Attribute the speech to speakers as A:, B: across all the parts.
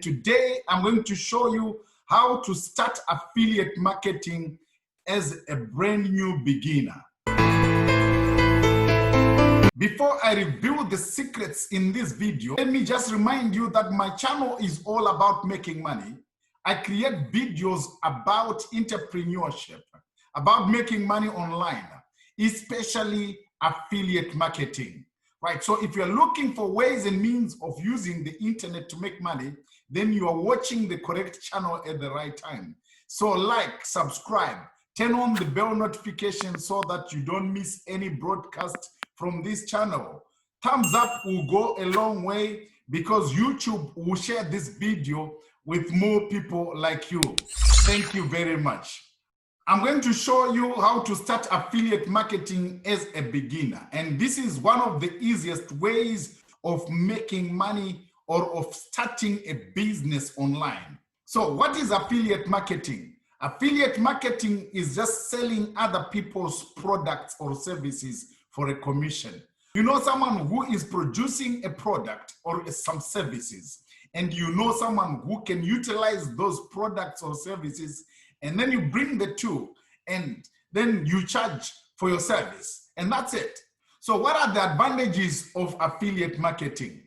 A: Today, I'm going to show you how to start affiliate marketing as a brand new beginner. Before I reveal the secrets in this video, let me just remind you that my channel is all about making money. I create videos about entrepreneurship, about making money online, especially affiliate marketing, right? So if you're looking for ways and means of using the internet to make money, then you are watching the correct channel at the right time. So like, subscribe, turn on the bell notification so that you don't miss any broadcast from this channel. Thumbs up will go a long way because YouTube will share this video with more people like you. Thank you very much. I'm going to show you how to start affiliate marketing as a beginner. And this is one of the easiest ways of making money or of starting a business online. So what is affiliate marketing? Affiliate marketing is just selling other people's products or services for a commission. You know someone who is producing a product or some services, and you know someone who can utilize those products or services, and then you bring the two, and then you charge for your service, and that's it. So what are the advantages of affiliate marketing?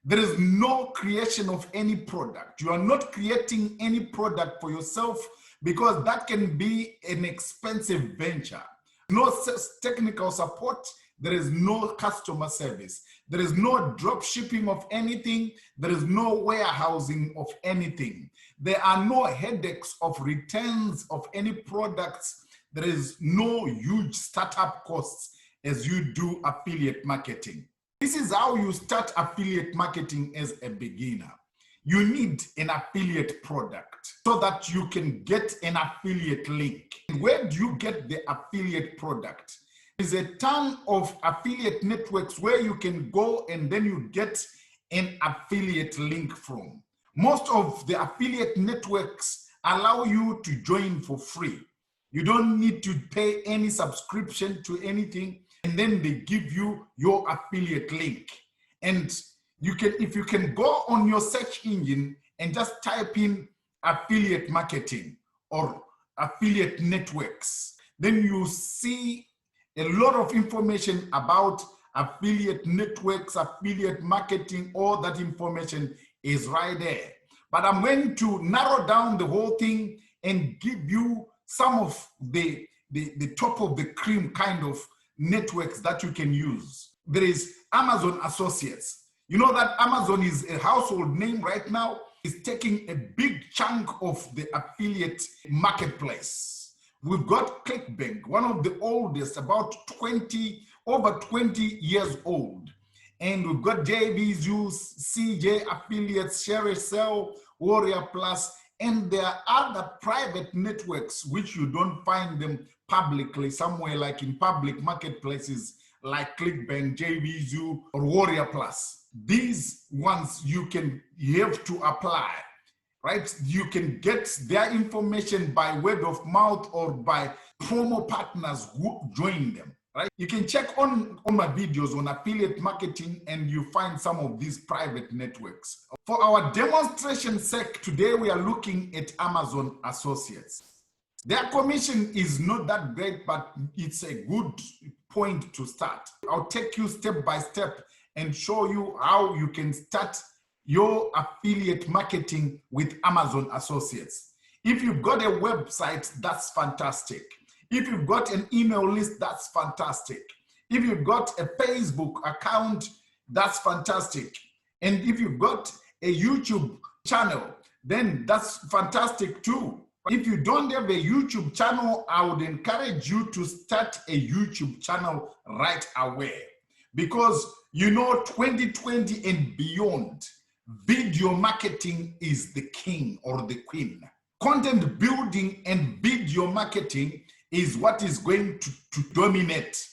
A: There is no creation of any product. You are not creating any product for yourself because that can be an expensive venture. No technical support, there is no customer service. There is no drop shipping of anything. There is no warehousing of anything. There are no headaches of returns of any products. There is no huge startup costs as you do affiliate marketing. This is how you start affiliate marketing as a beginner. You need an affiliate product so that you can get an affiliate link. Where do you get the affiliate product? There's a ton of affiliate networks where you can go and then you get an affiliate link from. Most of the affiliate networks allow you to join for free. You don't need to pay any subscription to anything, and then they give you your affiliate link. And you can, if you can go on your search engine and just type in affiliate marketing or affiliate networks, then you see a lot of information about affiliate networks, affiliate marketing. All that information is right there. But I'm going to narrow down the whole thing and give you some of the top of the cream kind of networks that you can use. There is Amazon Associates. You know that Amazon is a household name right now. It's taking a big chunk of the affiliate marketplace. We've got ClickBank, one of the oldest, about over 20 years old. And we've got JVZoo, CJ Affiliates, ShareSell, Warrior Plus, and there are other private networks which you don't find them publicly somewhere like in public marketplaces like ClickBank, JVZoo, or Warrior Plus. These ones you have to apply, right? You can get their information by word of mouth or by promo partners who join them, right? You can check on my videos on affiliate marketing and you find some of these private networks. For our demonstration sake, today we are looking at Amazon Associates. Their commission is not that great, but it's a good point to start. I'll take you step by step and show you how you can start your affiliate marketing with Amazon Associates. If you've got a website, that's fantastic. If you've got an email list, that's fantastic. If you've got a Facebook account, that's fantastic. And if you've got a YouTube channel, then that's fantastic too. If you don't have a YouTube channel, I would encourage you to start a YouTube channel right away. Because you know 2020 and beyond, video marketing is the king or the queen. Content building and video marketing is what is going to dominate.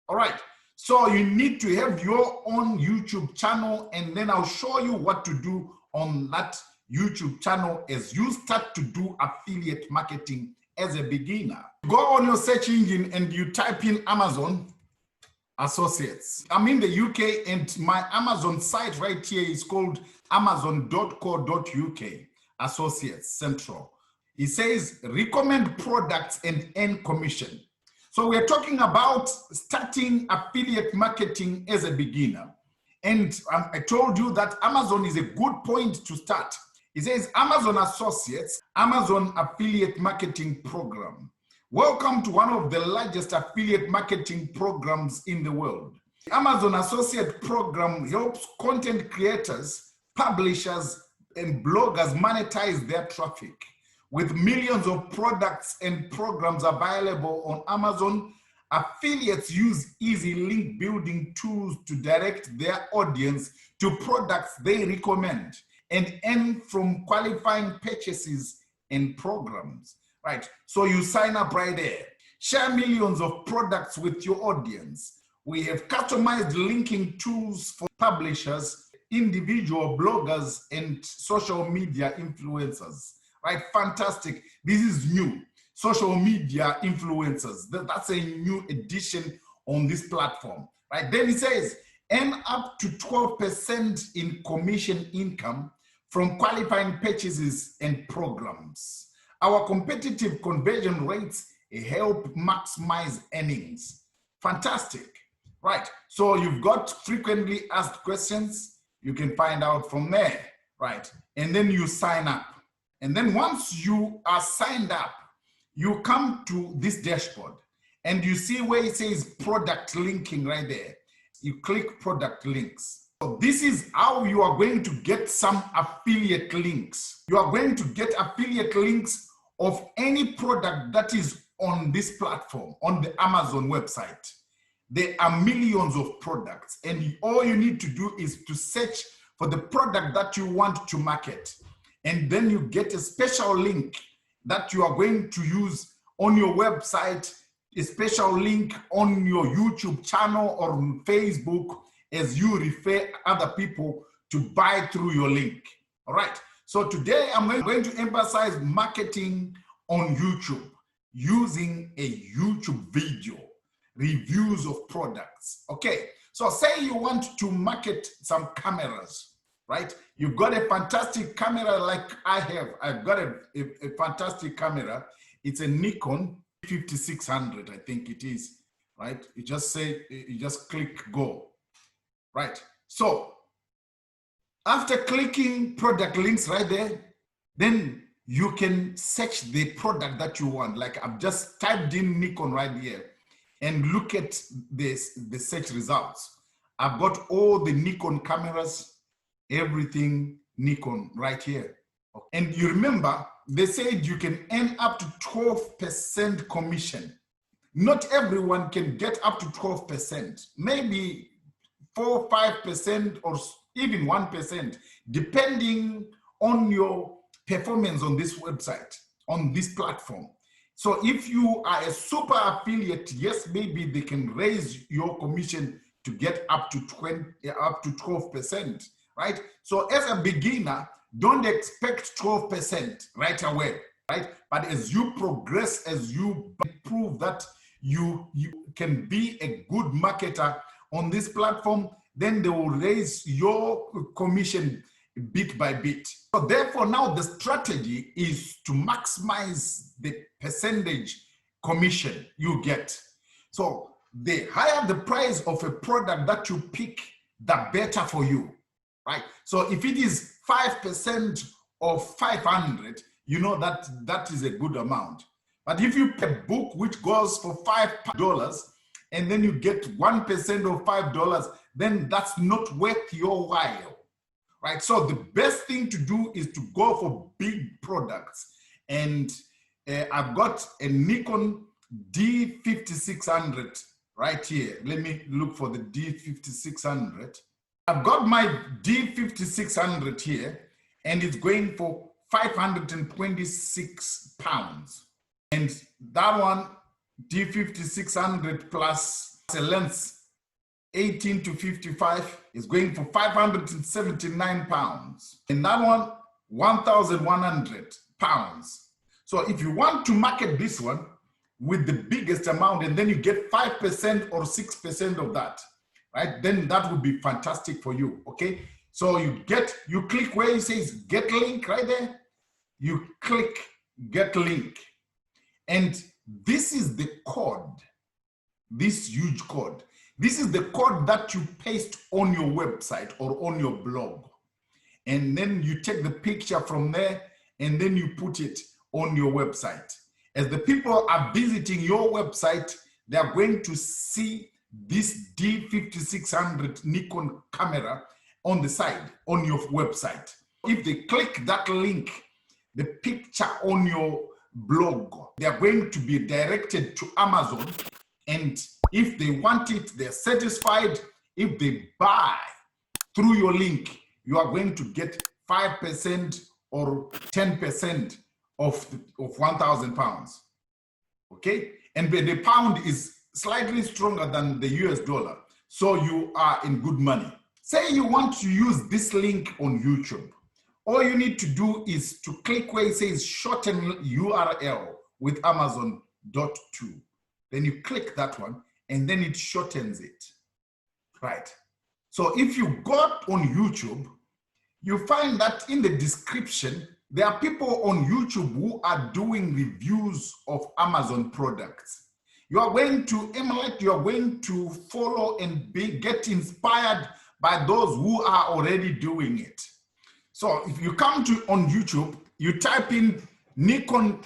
A: All right, so you need to have your own YouTube channel, and then I'll show you what to do on that YouTube channel as you start to do affiliate marketing as a beginner. Go on your search engine and you type in Amazon Associates. I'm in the UK and my Amazon site right here is called Amazon.co.uk, associates, central. It says recommend products and earn commission. So we're talking about starting affiliate marketing as a beginner. And I told you that Amazon is a good point to start. It says Amazon Associates, Amazon Affiliate Marketing Program. Welcome to one of the largest affiliate marketing programs in the world. The Amazon Associate Program helps content creators, publishers, and bloggers monetize their traffic. With millions of products and programs available on Amazon, affiliates use easy link building tools to direct their audience to products they recommend and earn from qualifying purchases and programs, right? So you sign up right there. Share millions of products with your audience. We have customized linking tools for publishers, individual bloggers, and social media influencers. Right, fantastic. This is new. Social media influencers. That's a new addition on this platform. Right. Then it says, earn up to 12% in commission income from qualifying purchases and programs. Our competitive conversion rates help maximize earnings. Fantastic. Right. So you've got frequently asked questions. You can find out from there. Right. And then you sign up. And then once you are signed up, you come to this dashboard and you see where it says product linking right there. You click product links. So this is how you are going to get some affiliate links. You are going to get affiliate links of any product that is on this platform, on the Amazon website. There are millions of products, and all you need to do is to search for the product that you want to market. And then you get a special link that you are going to use on your website, a special link on your YouTube channel or on Facebook as you refer other people to buy through your link. All right. So today I'm going to emphasize marketing on YouTube using a YouTube video, reviews of products. Okay. So say you want to market some cameras. Right? You've got a fantastic camera like I have. I've got a fantastic camera. It's a Nikon 5600, I think it is, right? You just click go, right? So after clicking product links right there, then you can search the product that you want. Like I've just typed in Nikon right here and look at the search results. I've got all the Nikon cameras, everything Nikon right here. And you remember, they said you can earn up to 12% commission. Not everyone can get up to 12%, maybe 4, 5%, or even 1%, depending on your performance on this website, on this platform. So if you are a super affiliate, yes, maybe they can raise your commission to get up to 12%. Right? So as a beginner, don't expect 12% right away, right? But as you progress, as you prove that you can be a good marketer on this platform, then they will raise your commission bit by bit. So therefore, now the strategy is to maximize the percentage commission you get. So the higher the price of a product that you pick, the better for you. Right. So if it is 5% of 500, you know that is a good amount. But if you pay a book which goes for $5 and then you get 1% of $5, then that's not worth your while. Right. So the best thing to do is to go for big products. And I've got a Nikon D5600 right here. Let me look for the D5600. I've got my D5600 here, and it's going for 526 pounds. And that one, D5600 plus a lens 18 to 55 is going for 579 pounds. And that one, 1,100 pounds. So if you want to market this one with the biggest amount, and then you get 5% or 6% of that, right? Then that would be fantastic for you, okay? So you click where it says get link right there. You click get link. And this is the code, this huge code. This is the code that you paste on your website or on your blog. And then you take the picture from there and then you put it on your website. As the people are visiting your website, they are going to see this D5600 Nikon camera on the side, on your website. If they click that link, the picture on your blog, they are going to be directed to Amazon. And if they want it, they're satisfied. If they buy through your link, you are going to get 5% or 10% of 1,000 pounds. Okay? And the pound is slightly stronger than the US dollar. So you are in good money. Say you want to use this link on YouTube. All you need to do is to click where it says shorten URL with Amazon.to. Then you click that one and then it shortens it. Right. So if you go on YouTube, you find that in the description, there are people on YouTube who are doing reviews of Amazon products. You are going to emulate, you are going to follow and get inspired by those who are already doing it. So if you come on YouTube, you type in Nikon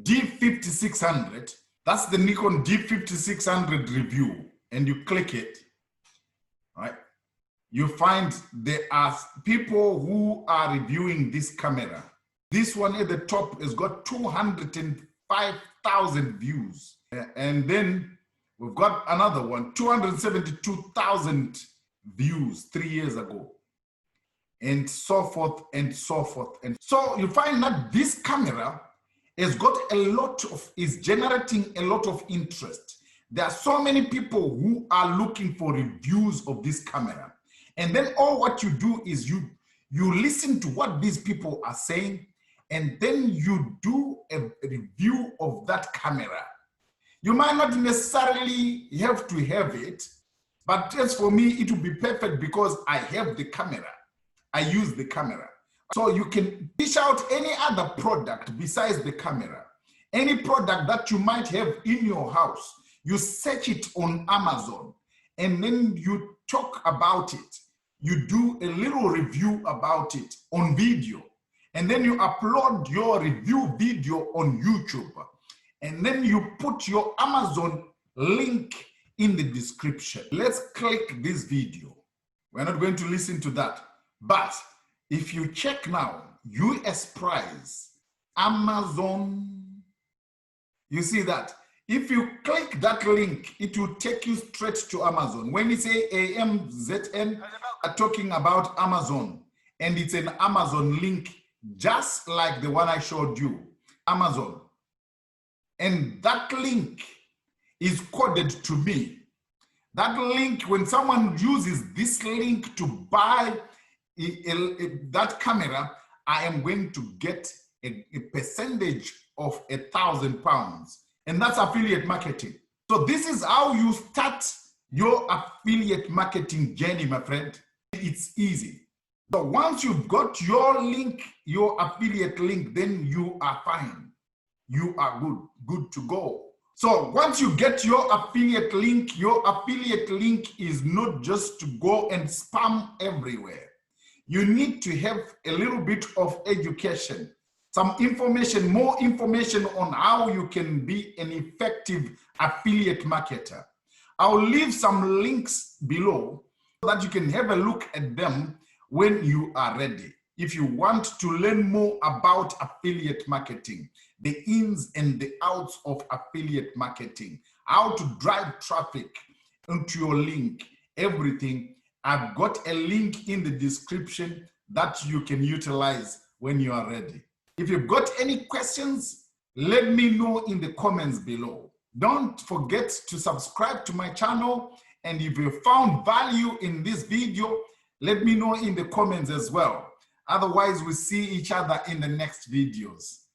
A: D5600, that's the Nikon D5600 review, and you click it, right? You find there are people who are reviewing this camera. This one at the top has got 205,000 views. And then we've got another one, 272,000 views 3 years ago. And so forth and so forth. And so you find that this camera has got is generating a lot of interest. There are so many people who are looking for reviews of this camera. And then all what you do is you listen to what these people are saying, and then you do a review of that camera. You might not necessarily have to have it, but as for me, it will be perfect because I have the camera. I use the camera. So you can dish out any other product besides the camera. Any product that you might have in your house, you search it on Amazon, and then you talk about it. You do a little review about it on video, and then you upload your review video on YouTube, and then you put your Amazon link in the description. Let's click this video. We're not going to listen to that, but if you check now, US price, Amazon, you see that. If you click that link, it will take you straight to Amazon. When you say AMZN, are talking about Amazon, and it's an Amazon link, just like the one I showed you, Amazon. And that link is coded to me. That link, when someone uses this link to buy that camera, I am going to get a percentage of 1,000 pounds. And that's affiliate marketing. So this is how you start your affiliate marketing journey, my friend. It's easy. So once you've got your link, your affiliate link, then you are fine. You are good to go. So once you get your affiliate link is not just to go and spam everywhere. You need to have a little bit of education, some information, more information on how you can be an effective affiliate marketer. I'll leave some links below so that you can have a look at them when you are ready. If you want to learn more about affiliate marketing, the ins and the outs of affiliate marketing, how to drive traffic into your link, everything, I've got a link in the description that you can utilize when you are ready. If you've got any questions, let me know in the comments below. Don't forget to subscribe to my channel. And if you found value in this video, let me know in the comments as well. Otherwise, we'll see each other in the next videos.